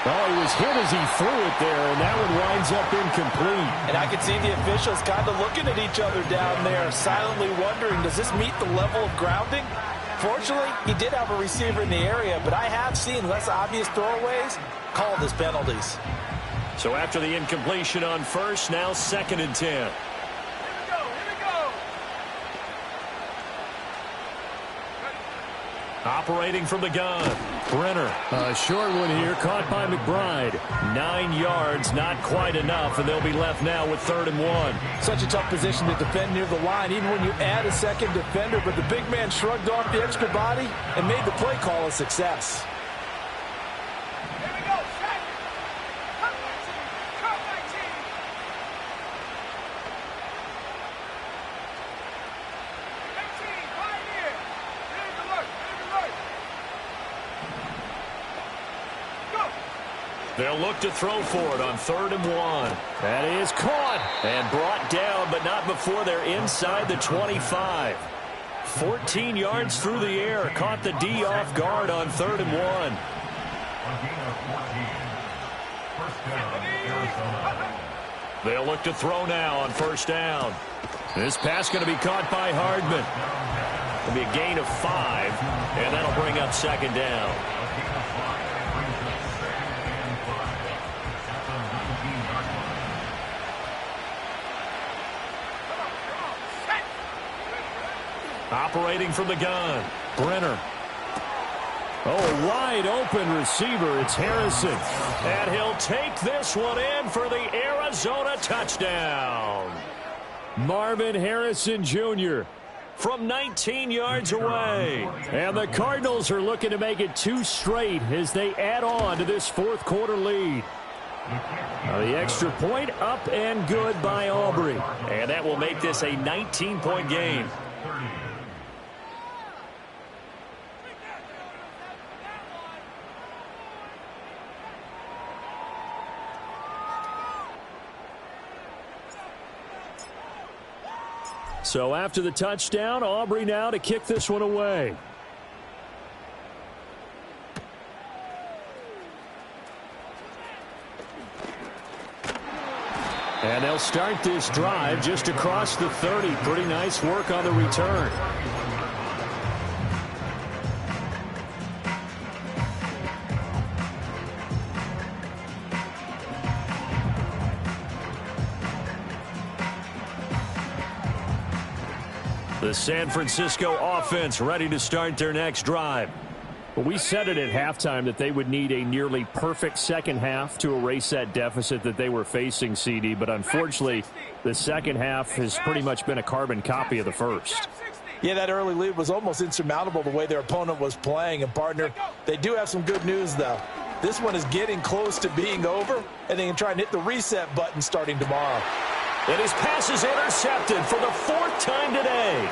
Oh, he was hit as he threw it there, and that one winds up incomplete. And I can see the officials kind of looking at each other down there, silently wondering, does this meet the level of grounding? Fortunately, he did have a receiver in the area, but I have seen less obvious throwaways called as penalties. So after the incompletion on first, now second and 10. Operating from the gun, Brenner. A short one here, caught by McBride. 9 yards, not quite enough, and they'll be left now with 3rd and 1. Such a tough position to defend near the line, even when you add a second defender, but the big man shrugged off the extra body and made the play call a success. They'll look to throw for it on 3rd and 1. That is caught. And brought down, but not before they're inside the 25. 14 yards through the air. Caught the D off guard on 3rd and 1. They'll look to throw now on first down. This pass going to be caught by Hardman. It'll be a gain of 5, and that'll bring up second down. Operating from the gun, Brenner. Oh, wide open receiver. It's Harrison. And he'll take this one in for the Arizona touchdown. Marvin Harrison Jr. from 19 yards away. And the Cardinals are looking to make it 2 straight as they add on to this 4th quarter lead. Now the extra point up and good by Aubrey. And that will make this a 19-point game. So after the touchdown, Aubrey now to kick this one away. And they'll start this drive just across the 30. Pretty nice work on the return. The San Francisco offense ready to start their next drive. Well, we said it at halftime that they would need a nearly perfect second half to erase that deficit that they were facing, CD. But unfortunately, the second half has pretty much been a carbon copy of the first. Yeah, that early lead was almost insurmountable the way their opponent was playing. And, partner, they do have some good news, though. This one is getting close to being over, and they can try and hit the reset button starting tomorrow. And his pass is intercepted for the 4th time today.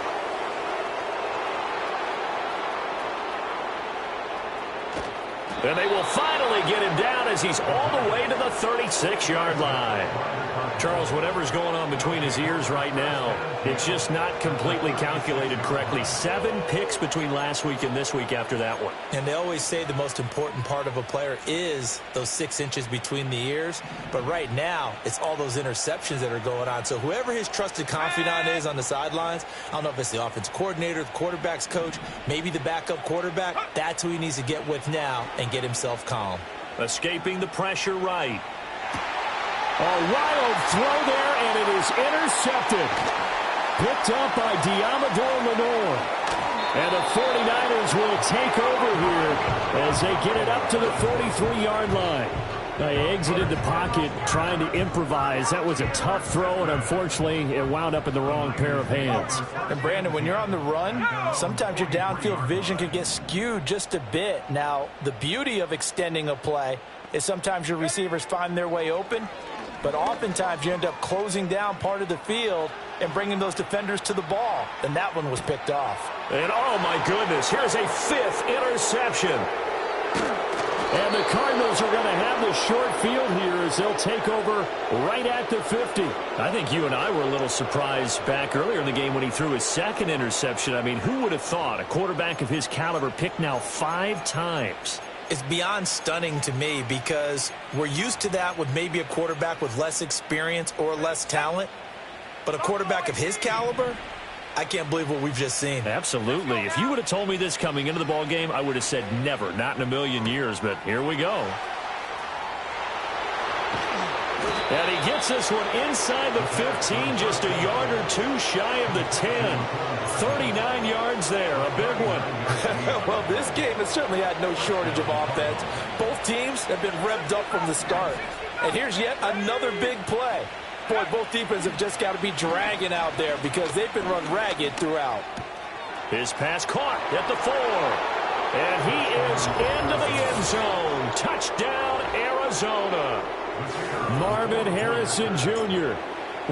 And they will finally get him down as he's all the way to the 36-yard line. Charles, whatever's going on between his ears right now, it's just not completely calculated correctly. 7 picks between last week and this week after that one. And they always say the most important part of a player is those 6 inches between the ears. But right now, it's all those interceptions that are going on. So whoever his trusted confidant is on the sidelines, I don't know if it's the offensive coordinator, the quarterback's coach, maybe the backup quarterback, that's who he needs to get with now and get himself calm. Escaping the pressure right. A wild throw there, and it is intercepted. Picked up by Diamador Lenore. And the 49ers will take over here as they get it up to the 43-yard line. They exited the pocket trying to improvise. That was a tough throw, and unfortunately, it wound up in the wrong pair of hands. And, Brandon, when you're on the run, sometimes your downfield vision can get skewed just a bit. Now, the beauty of extending a play is sometimes your receivers find their way open, but oftentimes you end up closing down part of the field and bringing those defenders to the ball. And that one was picked off. And, oh, my goodness, here's a 5th interception. And the Cardinals are going to have the short field here as they'll take over right at the 50. I think you and I were a little surprised back earlier in the game when he threw his 2nd interception. I mean, who would have thought a quarterback of his caliber picked now 5 times? It's beyond stunning to me because we're used to that with maybe a quarterback with less experience or less talent. But a quarterback of his caliber, I can't believe what we've just seen. Absolutely. If you would have told me this coming into the ball game, I would have said never, not in a million years. But here we go. And he gets this one inside the 15, just a yard or 2 shy of the 10. 39 yards there, a big one. Well, this game has certainly had no shortage of offense. Both teams have been revved up from the start. And here's yet another big play. Boy, both defenses have just got to be dragging out there because they've been run ragged throughout. His pass caught at the 4. And he is into the end zone. Touchdown, Arizona. Marvin Harrison Jr.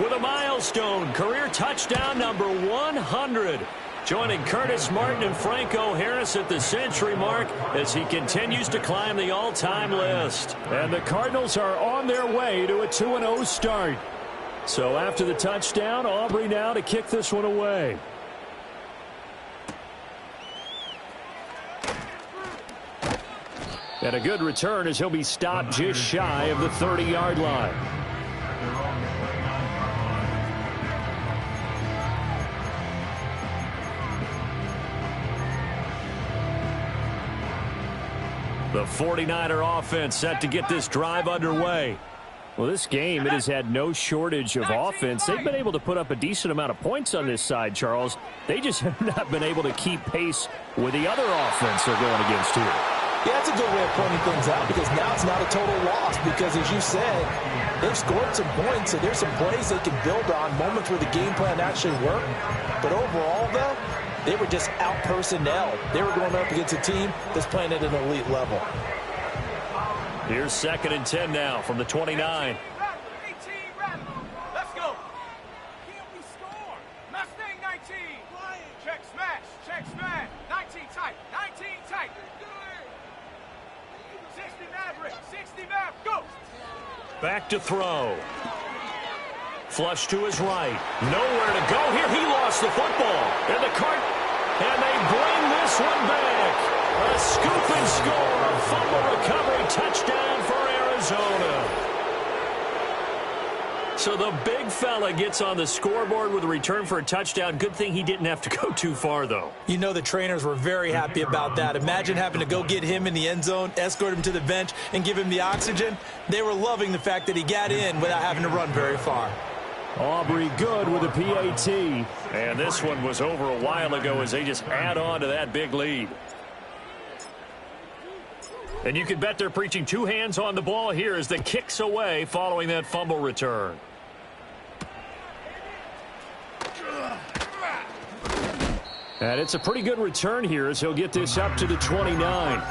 with a milestone career touchdown number 100. Joining Curtis Martin and Franco Harris at the century mark as he continues to climb the all-time list. And the Cardinals are on their way to a 2-0 start. So after the touchdown, Aubrey now to kick this one away. And a good return as he'll be stopped just shy of the 30-yard line. The 49er offense set to get this drive underway. Well, this game, it has had no shortage of offense. They've been able to put up a decent amount of points on this side, Charles. They just have not been able to keep pace with the other offense they're going against here. Yeah, that's a good way of pointing things out because now it's not a total loss because, as you said, they've scored some points and there's some plays they can build on, moments where the game plan actually worked. But overall, though, they were just out personnel. They were going up against a team that's playing at an elite level. Here's 2nd and 10 now from the 29. 18, let's go. Can't we score? Mustang 19. Check smash. Check smash. 19 tight. 19 tight. 60 Maverick. 60 Maverick. Go. Back to throw. Flush to his right. Nowhere to go here. He lost the football. And they bring this one back. A scoop and score. A fumble recovery touchdown for Arizona. So the big fella gets on the scoreboard with a return for a touchdown. Good thing he didn't have to go too far, though. You know the trainers were very happy about that. Imagine having to go get him in the end zone, escort him to the bench, and give him the oxygen. They were loving the fact that he got in without having to run very far. Aubrey good with a PAT. And this one was over a while ago as they just add on to that big lead. And you can bet they're preaching 2 hands on the ball here as the kick's away following that fumble return. And it's a pretty good return here as he'll get this up to the 29.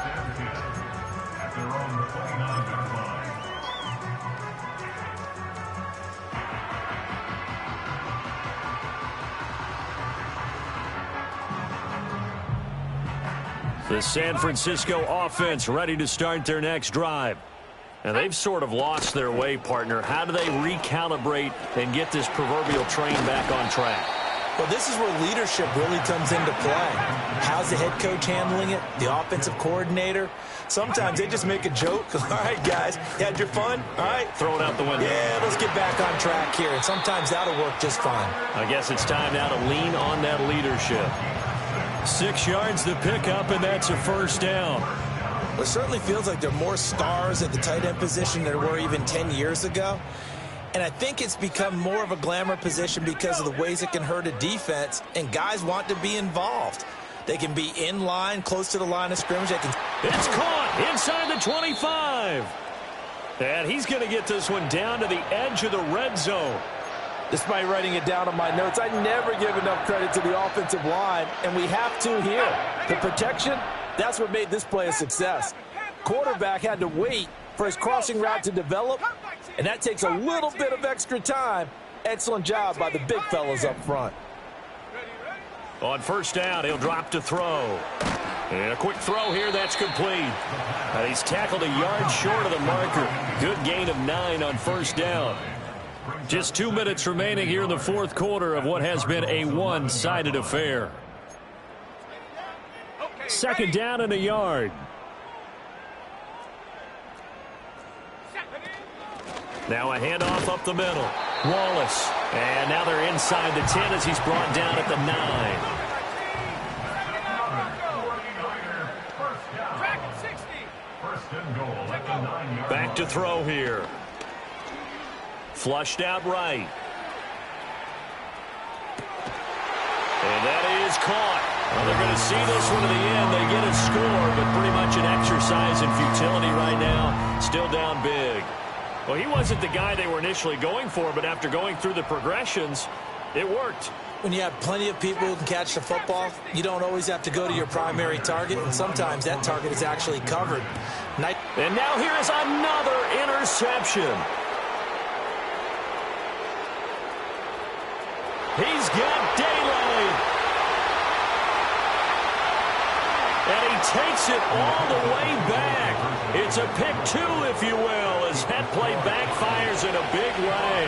The San Francisco offense ready to start their next drive. And they've sort of lost their way, partner. How do they recalibrate and get this proverbial train back on track? Well, this is where leadership really comes into play. How's the head coach handling it? The offensive coordinator? Sometimes they just make a joke. All right, guys, you had your fun? All right. Throw it out the window. Yeah, let's get back on track here. And sometimes that'll work just fine. I guess it's time now to lean on that leadership. 6 yards to pick up, and that's a first down. Well, it certainly feels like there are more stars at the tight end position than there were even 10 years ago. And I think it's become more of a glamour position because of the ways it can hurt a defense, and guys want to be involved. They can be in line, close to the line of scrimmage. It's caught inside the 25. And he's going to get this one down to the edge of the red zone. Despite writing it down on my notes, I never give enough credit to the offensive line, and we have to here. The protection, that's what made this play a success. Quarterback had to wait for his crossing route to develop, and that takes a little bit of extra time. Excellent job by the big fellas up front. On first down, he'll drop to throw. And a quick throw here, that's complete. And he's tackled a yard short of the marker. Good gain of 9 on first down. Just 2 minutes remaining here in the fourth quarter of what has been a one-sided affair. Second down and a yard. Now a handoff up the middle. Wallace. And now they're inside the 10 as he's brought down at the 9. Back to throw here. Flushed out right. And that is caught. Well, they're going to see this one to the end. They get a score, but pretty much an exercise in futility right now. Still down big. Well, he wasn't the guy they were initially going for, but after going through the progressions, it worked. When you have plenty of people who can catch the football, you don't always have to go to your primary target, and sometimes that target is actually covered. And now here is another interception. He's got daylight. And he takes it all the way back. It's a pick 2, if you will, as that play backfires in a big way.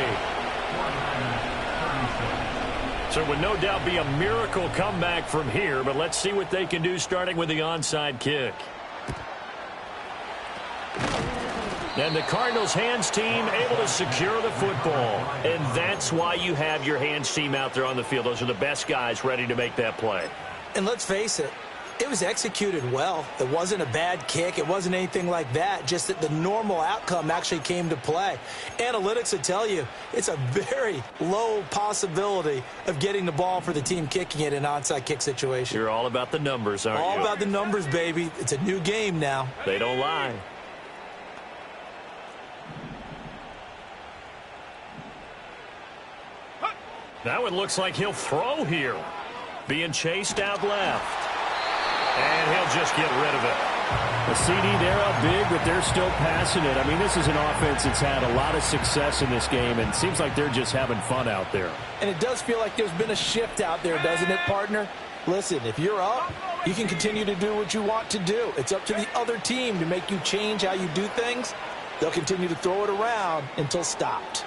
So it would no doubt be a miracle comeback from here, but let's see what they can do starting with the onside kick. And the Cardinals' hands team able to secure the football. And that's why you have your hands team out there on the field. Those are the best guys ready to make that play. And let's face it, it was executed well. It wasn't a bad kick. It wasn't anything like that. Just that the normal outcome actually came to play. Analytics will tell you it's a very low possibility of getting the ball for the team kicking it in an onside kick situation. You're all about the numbers, aren't you? All about the numbers, baby. It's a new game now. They don't lie. That one looks like he'll throw here. Being chased out left. And he'll just get rid of it. A CD, they're up big, but they're still passing it. I mean, this is an offense that's had a lot of success in this game, and it seems like they're just having fun out there. And it does feel like there's been a shift out there, doesn't it, partner? Listen, if you're up, you can continue to do what you want to do. It's up to the other team to make you change how you do things. They'll continue to throw it around until stopped.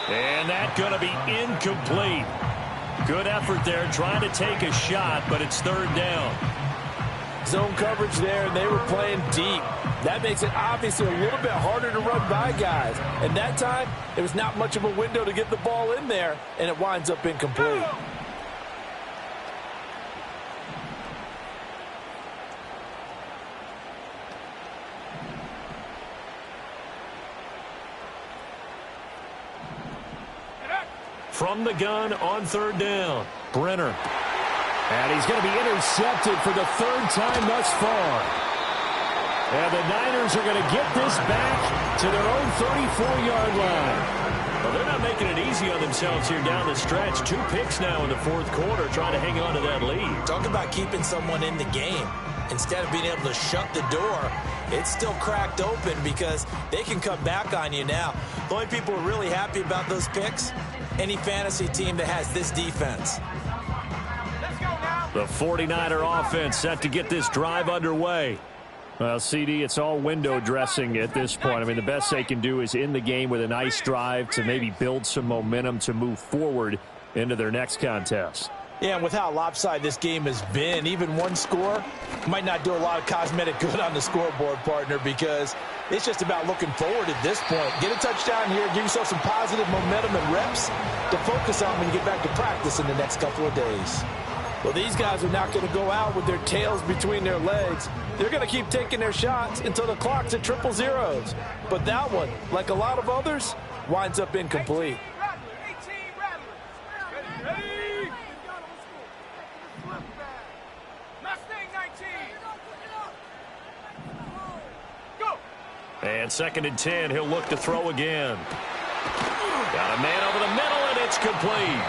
And that's going to be incomplete. Good effort there, trying to take a shot, but it's third down. Zone coverage there, and they were playing deep. That makes it obviously a little bit harder to run by guys. And that time, there was not much of a window to get the ball in there, and it winds up incomplete. From the gun on third down, Brenner. And he's going to be intercepted for the third time thus far. And the Niners are going to get this back to their own 34-yard line. Well, they're not making it easy on themselves here down the stretch. 2 picks now in the fourth quarter, trying to hang on to that lead. Talk about keeping someone in the game. Instead of being able to shut the door, it's still cracked open because they can come back on you now. The only people who are really happy about those picks, any fantasy team that has this defense. Let's go now. The 49er offense set to get this drive underway. Well, CD, it's all window dressing at this point. I mean, the best they can do is end the game with a nice drive to maybe build some momentum to move forward into their next contest. Yeah, and with how lopsided this game has been, even one score might not do a lot of cosmetic good on the scoreboard, partner, because it's just about looking forward at this point. Get a touchdown here, give yourself some positive momentum and reps to focus on when you get back to practice in the next couple of days. Well, these guys are not going to go out with their tails between their legs. They're going to keep taking their shots until the clock's at triple zeros. But that one, like a lot of others, winds up incomplete. 18 rattlers. Ready? Mustang 19. Go. And 2nd and 10, he'll look to throw again. Got a man over the middle, and it's complete.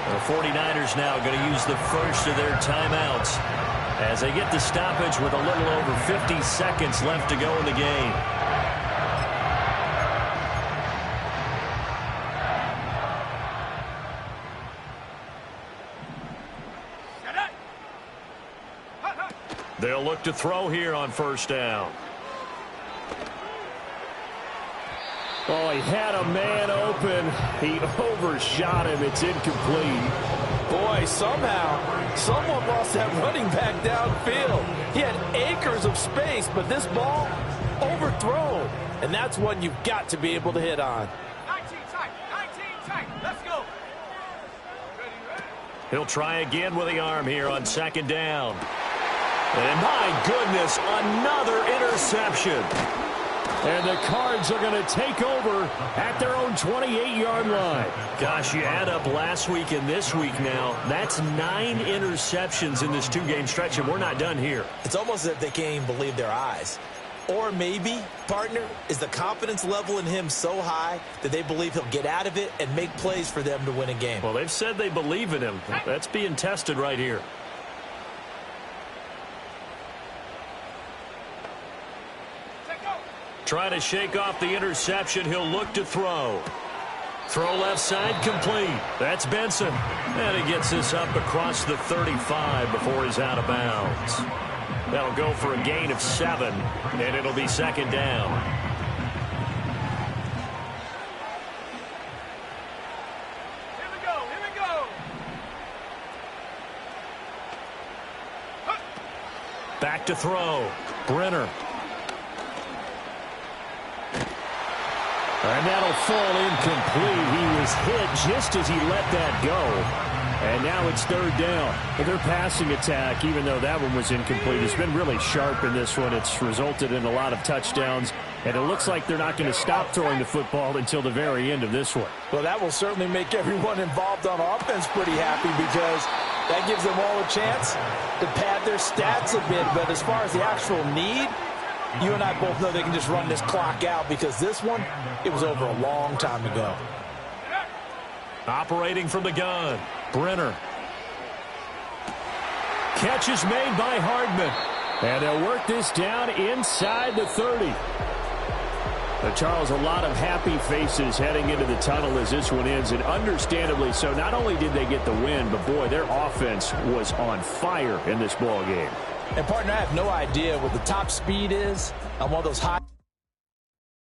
The 49ers now going to use the first of their timeouts as they get the stoppage with a little over 50 seconds left to go in the game. They'll look to throw here on 1st down. Oh, he had a man open. He overshot him. It's incomplete. Boy, somehow, someone lost that running back downfield. He had acres of space, but this ball overthrown. And that's one you've got to be able to hit on. 19 tight. 19 tight. Let's go. Ready? He'll try again with the arm here on 2nd down. And my goodness, another interception. And the Cards are going to take over at their own 28-yard line. Gosh, you add up last week and this week now. That's 9 interceptions in this 2-game stretch, and we're not done here. It's almost as if they can't even believe their eyes. Or maybe, partner, is the confidence level in him so high that they believe he'll get out of it and make plays for them to win a game. Well, they've said they believe in him. That's being tested right here. Trying to shake off the interception. He'll look to throw. Throw left side complete. That's Benson. And he gets this up across the 35 before he's out of bounds. That'll go for a gain of 7, and it'll be 2nd down. Here we go. Here we go. Back to throw. Brenner. And that'll fall incomplete. He was hit just as he let that go. And now it's 3rd down. But their passing attack, even though that one was incomplete, has been really sharp in this one. It's resulted in a lot of touchdowns. And it looks like they're not going to stop throwing the football until the very end of this one. Well, that will certainly make everyone involved on offense pretty happy because that gives them all a chance to pad their stats a bit. But as far as the actual need, you and I both know they can just run this clock out because this one, it was over a long time ago. Operating from the gun, Brenner. Catch is made by Hardman. And they'll work this down inside the 30. But Charles, a lot of happy faces heading into the tunnel as this one ends, and understandably so. Not only did they get the win, but boy, their offense was on fire in this ball game. And partner, I have no idea what the top speed is on one of those high